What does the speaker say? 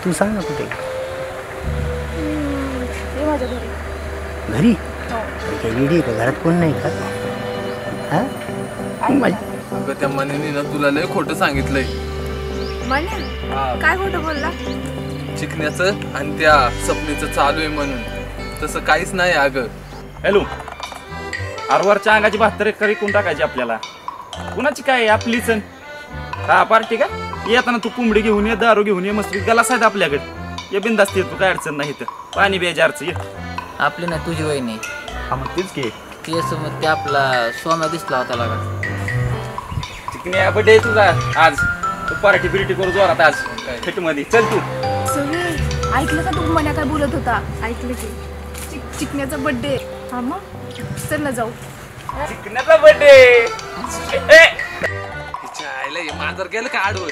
तू सांग ना कुठे ते माझ्या घरी. घरी हो. काही वेडी का घरात कोण नाही का हा अगं त्या मनीने ना तुला लय खोटं सांगितलंय. म्हणे काय खोटं बोलला? चिकण्याचं आणि त्या सपनेचं चालू आहे म्हणून. तसं काहीच नाही अगं. हॅलो आरवरच्या अंगाची 72 एकर विकून टाकायची आपल्याला. कुणाची काय आपलीच हा पार्टी का येताना तू कोंबडी घेऊन ये दारू घेऊन ये मस्त गलास आहेत आपल्याकडे. ये बिंदास्त ये तू काय अडचण नाही तर पाणी बेजारचं ये. आपली ना तुझी वहिनी हा मग तेच की ते समज ते आपला सोम्या दिसला होता लागा. चिकन्या बर्थडे तुझा आज तू पार्टी बिर्टी करू जोरात आज फिट मध्ये चल तू. सगळे ऐकलं का तू मन्या काय बोलत होता? ऐकलं की चिकण्याचा बर्थडे. हा मग चल ना जाऊ. चिकन्याचा बर्थडे तिच्या आईला हे मांजर गेलं का आडवं.